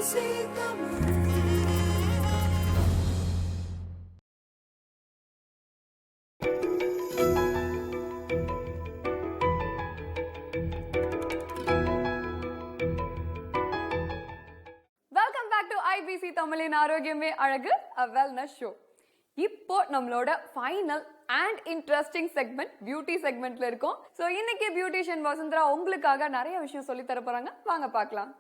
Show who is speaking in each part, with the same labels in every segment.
Speaker 1: Welcome back to IBC தமிழின் ஆரோக்கியமே அழகு வெல்னஸ் ஷோ. இப்போ நம்மளோட final and interesting segment beauty செக்மெண்ட்ல இருக்கோம். ஸோ இன்னைக்கு பியூட்டிஷியன் வசுந்தரா உங்களுக்காக நிறைய விஷயம் சொல்லி தர போறாங்க. வாங்க பார்க்கலாம்.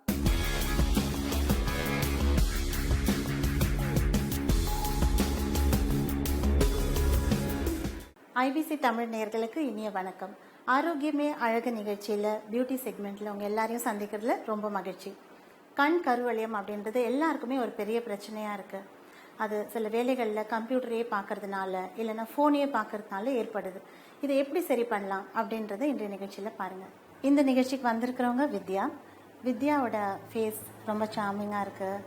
Speaker 2: ஐபிசி தமிழ் நேயர்களுக்கு இனிய வணக்கம். ஆரோக்கியமே அழகு நிகழ்ச்சியில் பியூட்டி செக்மெண்ட்டில் உங்கள் எல்லாரையும் சந்திக்கிறதுல ரொம்ப மகிழ்ச்சி. கண் கருவளையம் அப்படின்றது எல்லாருக்குமே ஒரு பெரிய பிரச்சனையாக இருக்குது. அது சில வேலைகளில் கம்ப்யூட்டரையே பார்க்கறதுனால இல்லைன்னா ஃபோனையே பார்க்கறதுனால ஏற்படுது. இதை எப்படி சரி பண்ணலாம் அப்படின்றத இன்றைய நிகழ்ச்சியில் பாருங்கள். இந்த நிகழ்ச்சிக்கு வந்திருக்கிறவங்க வித்யாவோட ஃபேஸ் ரொம்ப சாமிங்காக இருக்குது.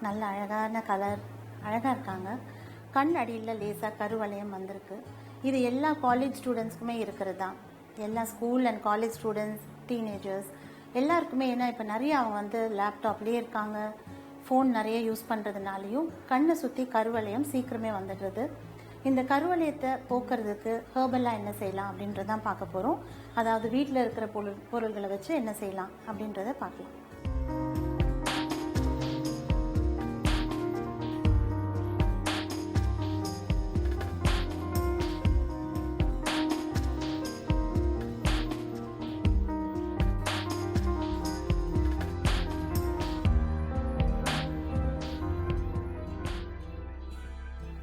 Speaker 2: நல்ல அழகான கலர், அழகாக இருக்காங்க. கண் அடியில் லேசாக கருவளையம் வந்திருக்கு. இது எல்லா காலேஜ் ஸ்டூடெண்ட்ஸ்க்குமே இருக்கிறது தான். எல்லா school and college students, teenagers எல்லாருக்குமே. ஏன்னா இப்போ நிறைய அவங்க லேப்டாப்லேயே இருக்காங்க, ஃபோன் நிறைய யூஸ் பண்ணுறதுனாலையும் கண்ணை சுற்றி கருவளையம் சீக்கிரமே வந்துடுறது. இந்த கருவளையத்தை போக்குறதுக்கு ஹெர்பலாக என்ன செய்யலாம் அப்படின்றதான் பார்க்க போகிறோம். அதாவது வீட்டில் இருக்கிற பொருள்களை வச்சு என்ன செய்யலாம் அப்படின்றத பார்க்கலாம்.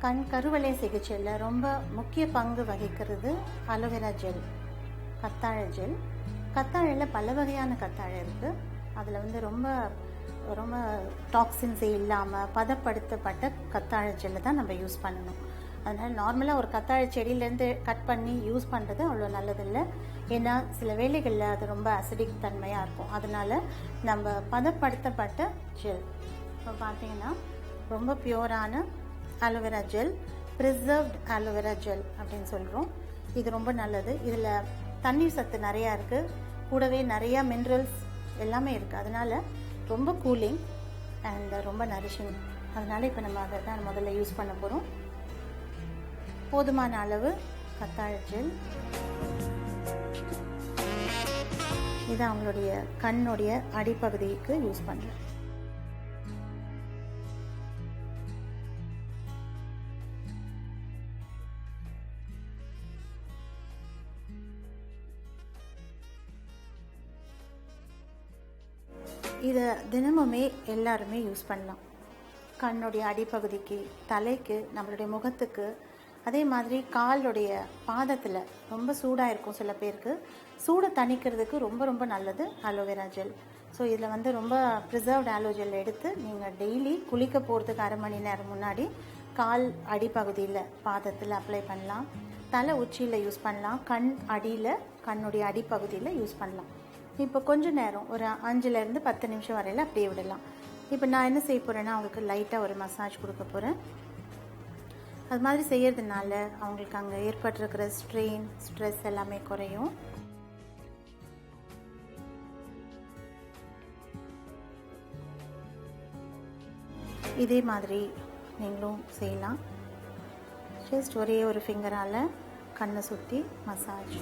Speaker 2: கண் கருவளை சிகிச்சையில் ரொம்ப முக்கிய பங்கு வகிக்கிறது அலோவேரா ஜெல், கத்தாழை ஜெல். கத்தாழையில் பல வகையான கத்தாழை இருக்குது. அதில் ரொம்ப ரொம்ப டாக்ஸின்ஸே இல்லாமல் பதப்படுத்தப்பட்ட கத்தாழை ஜெல்லை தான் நம்ம யூஸ் பண்ணணும். அதனால் நார்மலாக ஒரு கத்தாழை செடியிலேருந்து கட் பண்ணி யூஸ் பண்ணுறது அவ்வளோ நல்லதில்லை. ஏன்னா சில வேளைகளில் அது ரொம்ப அசிடிக் தன்மையாக இருக்கும். அதனால் நம்ம பதப்படுத்தப்பட்ட ஜெல், இப்போ பார்த்தீங்கன்னா ரொம்ப பியூரான aloe vera gel, preserved aloe vera gel அப்படின்னு சொல்கிறோம். இது ரொம்ப நல்லது. இதில் தண்ணீர் சத்து நிறையா இருக்குது, கூடவே நிறையா மினரல்ஸ் எல்லாமே இருக்குது. அதனால் ரொம்ப கூலிங் அண்ட் ரொம்ப நரிஷிங். அதனால் இப்போ நம்ம அதை தான் முதல்ல யூஸ் பண்ண போகிறோம். போதுமான அளவு கத்தாழை ஜெல். இது அவங்களுடைய கண்ணுடைய அடிப்பகுதிக்கு யூஸ் பண்ணுறேன். இதை தினமுமே எல்லாருமே யூஸ் பண்ணலாம். கண்ணுடைய அடிப்பகுதிக்கு, தலைக்கு, நம்மளுடைய முகத்துக்கு, அதே மாதிரி காலுடைய பாதத்தில் ரொம்ப சூடாக இருக்கும் சில பேருக்கு. சூடை தணிக்கிறதுக்கு ரொம்ப ரொம்ப நல்லது அலோவேரா ஜெல். ஸோ இதில் ரொம்ப ப்ரிசர்வ்ட் ஆலோ ஜெல் எடுத்து நீங்கள் டெய்லி குளிக்க போகிறதுக்கு அரை மணி நேரம் முன்னாடி கால் அடிப்பகுதியில், பாதத்தில் அப்ளை பண்ணலாம். தலை உச்சியில் யூஸ் பண்ணலாம். கண் அடியில், கண்ணுடைய அடிப்பகுதியில் யூஸ் பண்ணலாம். இப்போ கொஞ்ச நேரம், ஒரு 5லேருந்து 10 நிமிஷம் வரையில் அப்படியே விடலாம். இப்போ நான் என்ன செய்ய போகிறேன்னா, அவங்களுக்கு லைட்டாக ஒரு மசாஜ் கொடுக்க போகிறேன். அது மாதிரி செய்யறதுனால அவங்களுக்கு அங்கே ஏற்பட்டிருக்கிற ஸ்ட்ரெஸ் எல்லாமே குறையும். இதே மாதிரி நீங்களும் செய்யலாம். ஜஸ்ட் ஒரே ஒரு ஃபிங்கரால் கண்ணை சுற்றி மசாஜ்.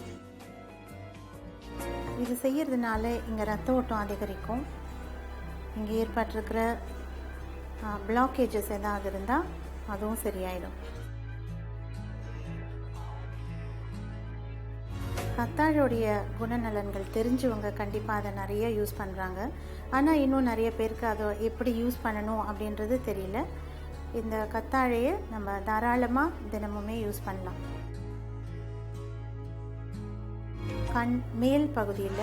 Speaker 2: இது செய்யறதுனால இங்கே ரத்த ஓட்டம் அதிகரிக்கும். இங்கே ஏற்பட்டிருக்கிற பிளாக்கேஜஸ் ஏதாவது இருந்தால் அதுவும் சரியாயிடும். கத்தாழையுடைய குணநலன்கள் தெரிஞ்சவங்க கண்டிப்பாக அதை நிறைய யூஸ் பண்ணுறாங்க. ஆனால் இன்னும் நிறைய பேருக்கு அதை எப்படி யூஸ் பண்ணணும் அப்படின்றது தெரியல. இந்த கத்தாழையை நம்ம தாராளமாக தினமுமே யூஸ் பண்ணலாம். கண் மேல் பகுதியில்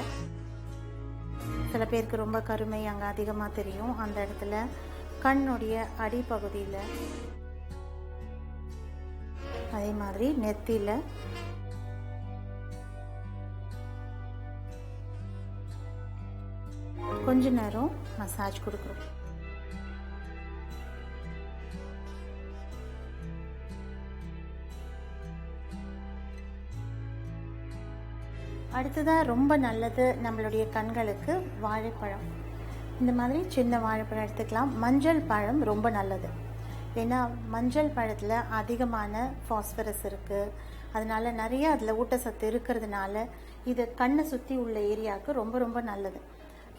Speaker 2: சில பேருக்கு ரொம்ப கருமை அங்கே அதிகமாக தெரியும். அந்த இடத்துல கண்ணுடைய அடிப்பகுதியில், அதே மாதிரி நெத்தியில், கொஞ்ச நேரம் மசாஜ் கொடுக்குறோம். அடுத்ததாக ரொம்ப நல்லது நம்மளுடைய கண்களுக்கு வாழைப்பழம். இந்த மாதிரி சின்ன வாழைப்பழம் எடுத்துக்கலாம். மஞ்சள் பழம் ரொம்ப நல்லது. ஏன்னா மஞ்சள் பழத்தில் அதிகமான ஃபாஸ்பரஸ் இருக்குது. அதனால நிறைய அதில் ஊட்டச்சத்து இருக்கிறதுனால இது கண்ணை சுற்றி உள்ள ஏரியாவுக்கு ரொம்ப ரொம்ப நல்லது.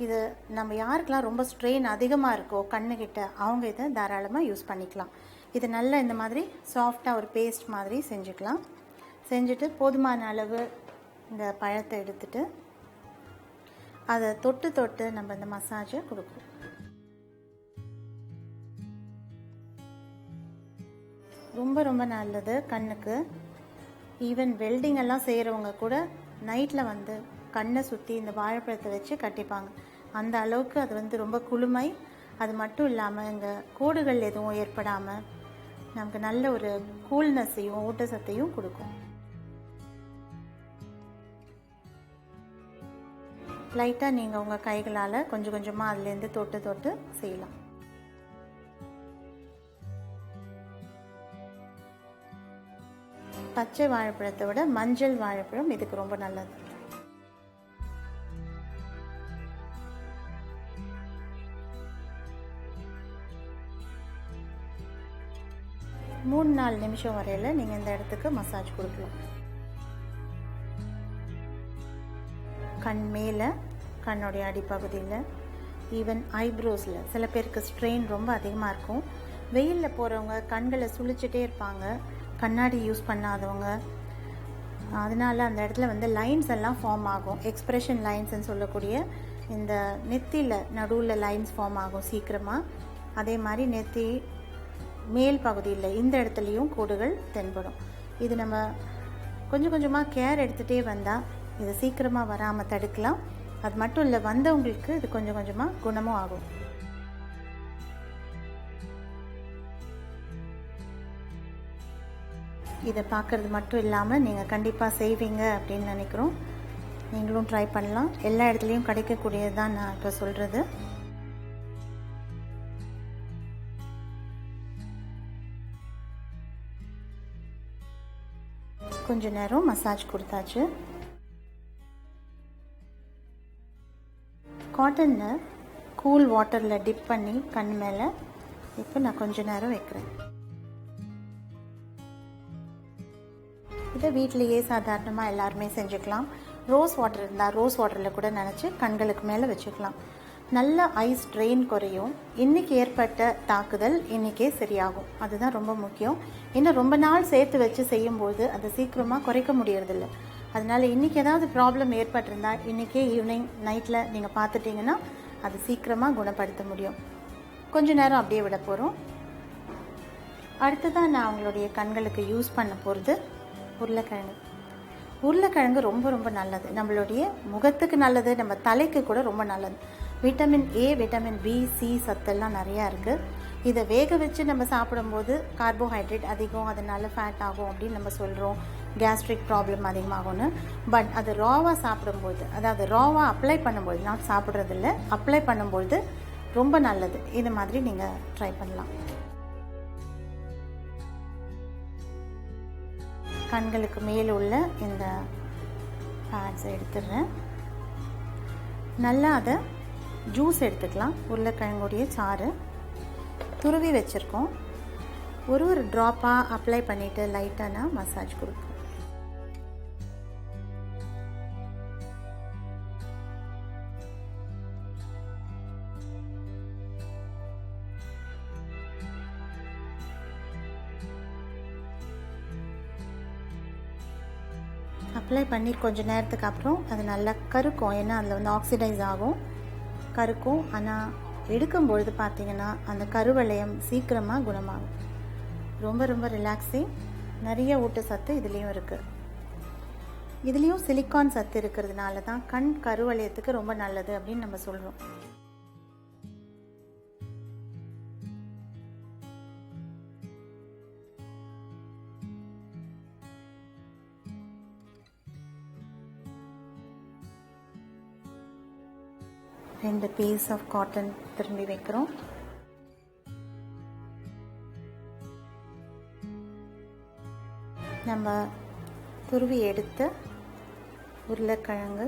Speaker 2: இது நம்ம யாருக்கெல்லாம் ரொம்ப ஸ்ட்ரெயின் அதிகமாக இருக்கோ கண்ணுக்கிட்ட, அவங்க இதை தாராளமாக யூஸ் பண்ணிக்கலாம். இது நல்லா இந்த மாதிரி சாஃப்டாக ஒரு பேஸ்ட் மாதிரி செஞ்சுக்கலாம். செஞ்சுட்டு போதுமான அளவு இந்த பழத்தை எடுத்துட்டு அதை தொட்டு தொட்டு நம்ம இந்த மசாஜை கொடுக்குறோம். ரொம்ப ரொம்ப நல்லது கண்ணுக்கு. ஈவன் வெல்டிங் எல்லாம் செய்கிறவங்க கூட நைட்டில் வந்து கண்ணை சுற்றி இந்த வாழைப்பழத்தை வச்சு கட்டிப்பாங்க. அந்த அளவுக்கு அது வந்து ரொம்ப குளுமை. அது மட்டும் இல்லாமல் இங்கே கோடுகள் எதுவும் ஏற்படாமல் நமக்கு நல்ல ஒரு கூல்னஸையும் ஊட்டச்சத்தையும் கொடுக்கும். லைட்டாக நீங்கள் உங்கள் கைகளால் கொஞ்சம் கொஞ்சமாக அதுலேருந்து தொட்டு தொட்டு செய்யலாம். பச்சை வாழைப்பழத்தை விட மஞ்சள் வாழைப்பழம் இதுக்கு ரொம்ப நல்லது. மூணு 4 நிமிஷம் வரையில் நீங்கள் இந்த இடத்துக்கு மசாஜ் கொடுக்கலாம். கண் மேலே, கண்ணுடைய அடிப்பகுதியில், ஈவன் ஐப்ரோஸில் சில பேருக்கு ஸ்ட்ரெயின் ரொம்ப அதிகமாக இருக்கும். வெயிலில் போகிறவங்க கண்களை சுழிச்சிட்டே இருப்பாங்க, கண்ணாடி யூஸ் பண்ணாதவங்க. அதனால அந்த இடத்துல வந்து லைன்ஸ் எல்லாம் ஃபார்ம் ஆகும். எக்ஸ்பிரஷன் லைன்ஸ்ன்னு சொல்லக்கூடிய இந்த நெத்தியில் நடுவில் லைன்ஸ் ஃபார்ம் ஆகும் சீக்கிரமாக. அதே மாதிரி நெத்தி மேல் பகுதியில் இந்த இடத்துலையும் கோடுகள் தென்படும். இது நம்ம கொஞ்சம் கொஞ்சமாக கேர் எடுத்துகிட்டே வந்தால் இது சீக்கிரமாக வராமல் தடுக்கலாம். அது மட்டும் இல்லை, வந்தவங்களுக்கு இது கொஞ்சம் கொஞ்சமாக குணமும் ஆகும். இதை பார்க்குறது மட்டும் இல்லாமல் நீங்கள் கண்டிப்பாக செய்வீங்க அப்படின்னு நினைக்கிறோம். நீங்களும் ட்ரை பண்ணலாம். எல்லா இடத்துலையும் கிடைக்கக்கூடியது தான் நான் இப்போ சொல்கிறது. கொஞ்ச நேரம் மசாஜ் கொடுத்தாச்சு. காட்டனை கூல் வாட்டரில் டிப் பண்ணி கண் மேலே இப்போ நான் கொஞ்ச நேரம் வைக்கிறேன். இதை வீட்டிலையே சாதாரணமாக எல்லாருமே செஞ்சுக்கலாம். ரோஸ் வாட்டர் இருந்தால் ரோஸ் வாட்டரில் கூட நினச்சி கண்களுக்கு மேலே வச்சுக்கலாம். நல்ல ஐஸ் ட்ரெயின் குறையும். இன்றைக்கி ஏற்பட்ட தாக்குதல் இன்றைக்கே சரியாகும். அதுதான் ரொம்ப முக்கியம். இன்னும் ரொம்ப நாள் சேர்த்து வச்சு செய்யும்போது அதை சீக்கிரமாக குறைக்க முடியறதில்ல. அதனால் இன்றைக்கி ஏதாவது ப்ராப்ளம் ஏற்பட்டிருந்தால் இன்றைக்கே ஈவினிங் நைட்டில் நீங்கள் பார்த்துட்டிங்கன்னா அது சீக்கிரமாக குணப்படுத்த முடியும். கொஞ்ச நேரம் அப்படியே விட போகிறோம். அடுத்ததான் நான் அவங்களுடைய கண்களுக்கு யூஸ் பண்ண போகிறது உருளைக்கிழங்கு. உருளைக்கிழங்கு ரொம்ப ரொம்ப நல்லது. நம்மளுடைய முகத்துக்கு நல்லது, நம்ம தலைக்கு கூட ரொம்ப நல்லது. Vitamin A, vitamin B, C சத்தெல்லாம் நிறையா இருக்குது. இதை வேக வச்சு நம்ம சாப்பிடும்போது கார்போஹைட்ரேட் அதிகம், அதனால ஃபேட் ஆகும் அப்படின்னு நம்ம சொல்கிறோம். Gastric problem அதிகமாகும்னு. பட் அது ராவாக சாப்பிடும்போது, அதாவது ராவாக அப்ளை பண்ணும்போது, நான் சாப்பிட்றதில்ல, அப்ளை பண்ணும்போது ரொம்ப நல்லது. இது மாதிரி நீங்கள் ட்ரை பண்ணலாம். கண்களுக்கு மேலே உள்ள இந்த பேட்ஸை எடுத்துடுறேன். நல்லா அதை ஜூஸ் எடுத்துக்கலாம். உருளைக்கிழங்குடைய சாறு துருவி வச்சுருக்கோம். ஒரு ட்ராப்பாக அப்ளை பண்ணிவிட்டு லைட்டாக நான் மசாஜ் கொடுப்பேன். அப்ளை பண்ணி கொஞ்சம் நேரத்துக்கு அப்புறம் அது நல்லா கருக்கும். ஏன்னா அதில் வந்து ஆக்சிடைஸ் ஆகும், கருக்கும். ஆனால் எடுக்கும்பொழுது பார்த்திங்கன்னா அந்த கருவளையம் சீக்கிரமாக குணமாகும். ரொம்ப ரொம்ப ரிலாக்ஸிங். நிறைய ஊட்டச்சத்து இதுலேயும் இருக்குது. இதுலேயும் சிலிக்கான் சத்து இருக்கிறதுனால தான் கண் கருவளையத்துக்கு ரொம்ப நல்லது அப்படின்னு நம்ம சொல்கிறோம். ரெண்டு பீஸ் ஆஃப் காட்டன் திரும்பி வைக்கிறோம். நம்ம துருவி எடுத்த உருளைக்கிழங்கு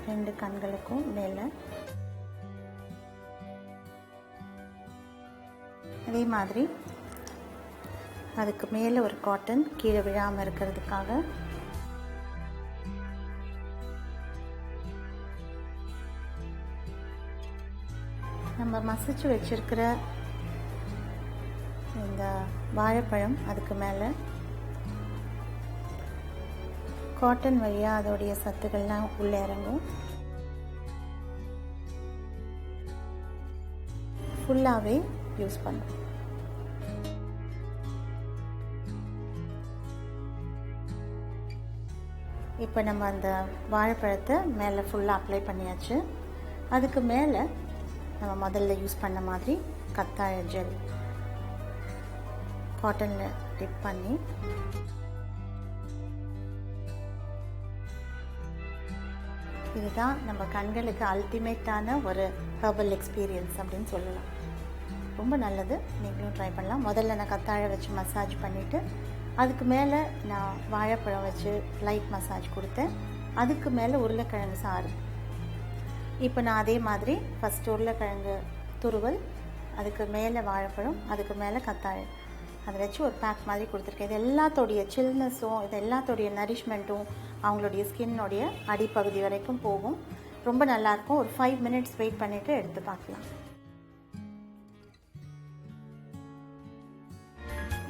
Speaker 2: 2 கண்களுக்கும் மேலே. அதே மாதிரி அதுக்கு மேலே ஒரு காட்டன் கீழே விழாமல் இருக்கிறதுக்காக. நம்ம மசிச்சு வச்சிருக்கிற இந்த வாழைப்பழம் அதுக்கு மேலே காட்டன் வழியாக அதோடைய சத்துக்கள்லாம் உள்ளே இறங்கும். ஃபுல்லாகவே யூஸ் பண்ணும். இப்போ நம்ம அந்த வாழைப்பழத்தை மேலே ஃபுல்லாக அப்ளை பண்ணியாச்சு. அதுக்கு மேலே நம்ம முதல்ல யூஸ் பண்ண மாதிரி கத்தாழை ஜெல் காட்டனில் டிப் பண்ணி இதுதான் நம்ம கண்களுக்கு அல்டிமேட்டான ஒரு ஹெர்பல் எக்ஸ்பீரியன்ஸ் அப்படின்னு சொல்லலாம். ரொம்ப நல்லது, நீங்களும் ட்ரை பண்ணலாம். முதல்ல நான் கத்தாழை வச்சு மசாஜ் பண்ணிவிட்டு அதுக்கு மேலே நான் வாழைப்பழம் வச்சு லைட் மசாஜ் கொடுத்தேன். அதுக்கு மேலே உருளைக்கிழங்கு சாறு. இப்போ நான் அதே மாதிரி ஃபஸ்ட்டு உருளைக்கிழங்கு துருவல், அதுக்கு மேலே வாழைப்பழம், அதுக்கு மேலே கத்தாழை, அதை வச்சு ஒரு பேக் மாதிரி கொடுத்துருக்கேன். இது எல்லாத்தோடைய சில்னஸும் இது எல்லாத்தோடைய நரிஷ்மெண்ட்டும் அவங்களுடைய ஸ்கின்னோடைய அடிப்பகுதி வரைக்கும் போகும். ரொம்ப நல்லாயிருக்கும். ஒரு 5 மினிட்ஸ் வெயிட் பண்ணிவிட்டு எடுத்து பார்க்கலாம்.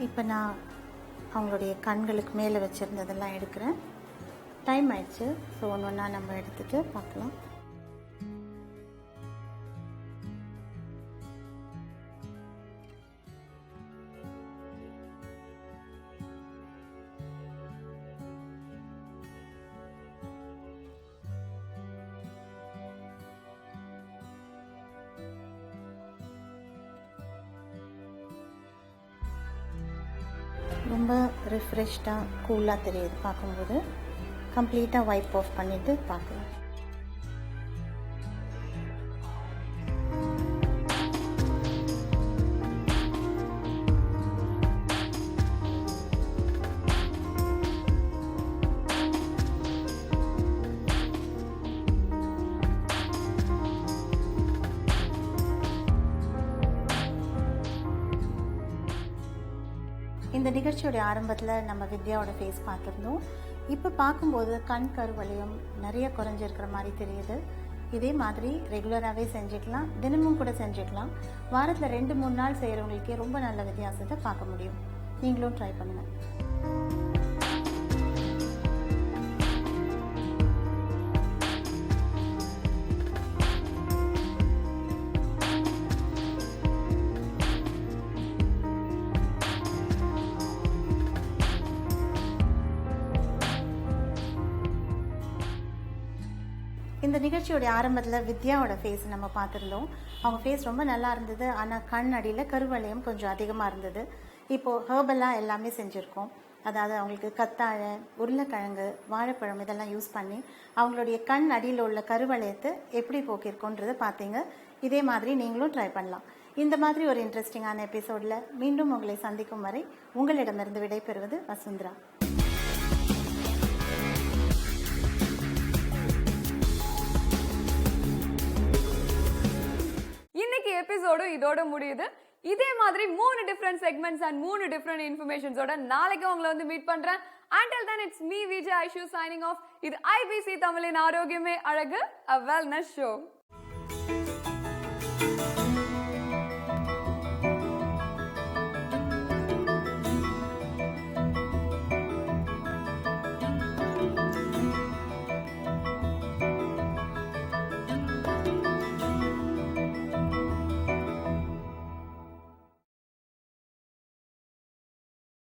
Speaker 2: இப்போ நான் அவங்களுடைய கண்களுக்கு மேலே வச்சுருந்ததெல்லாம் எடுக்கிறேன். டைம் ஆயிடுச்சு. ஸோ ஒன்று ஒன்றா நம்ம எடுத்துகிட்டு பார்க்கலாம். ரொம்ப ரிஃப்ரெஷ்டாக கூலாக தெரியுது பார்க்கும்போது. கம்ப்ளீட்டாக வைப் ஆஃப் பண்ணிவிட்டு பார்க்கலாம். இந்த நிகழ்ச்சியோடைய ஆரம்பத்தில் நம்ம வித்யாவோட ஃபேஸ் பார்த்துருந்தோம். இப்போ பார்க்கும்போது கண் கருவளையம் நிறைய குறைஞ்சிருக்கிற மாதிரி தெரியுது. இதே மாதிரி ரெகுலராகவே செஞ்சுக்கலாம், தினமும் கூட செஞ்சுக்கலாம். வாரத்தில் 2-3 நாள் செய்கிறவங்களுக்கே ரொம்ப நல்ல வித்தியாசத்தை பார்க்க முடியும். நீங்களும் ட்ரை பண்ணுங்கள். இந்த நிகழ்ச்சியோடைய ஆரம்பத்தில் வித்யாவோட ஃபேஸ் நம்ம பார்த்துருந்தோம். அவங்க ஃபேஸ் ரொம்ப நல்லா இருந்தது. ஆனால் கண் அடியில் கருவளையம் கொஞ்சம் அதிகமாக இருந்தது. இப்போது ஹெர்பலாக எல்லாமே செஞ்சுருக்கோம். அதாவது அவங்களுக்கு கத்தாழை, உருளைக்கிழங்கு, வாழைப்பழம் இதெல்லாம் யூஸ் பண்ணி அவங்களுடைய கண் அடியில் உள்ள கருவளையத்தை எப்படி போக்கியிருக்கோன்றதை பார்த்தீங்க. இதே மாதிரி நீங்களும் ட்ரை பண்ணலாம். இந்த மாதிரி ஒரு இன்ட்ரெஸ்டிங்கான எபிசோடில் மீண்டும் உங்களை சந்திக்கும் வரை உங்களிடமிருந்து விடைபெறுவது வசுந்தரா.
Speaker 1: இன்னைக்கு எபிசோடு இதோட முடியுது. இதே மாதிரி 3 டிஃபரெண்ட் செக்மெண்ட்ஸ் அண்ட் 3 டிஃபரெண்ட் இன்ஃபர்மேஷன்ஸோட நாளைக்கு உங்களை வந்து மீட் பண்றேன். Until then, it's me, Vijay Aishu, signing off. இது IBC தமிழின் ஆரோக்கியமே அழகு, a wellness show.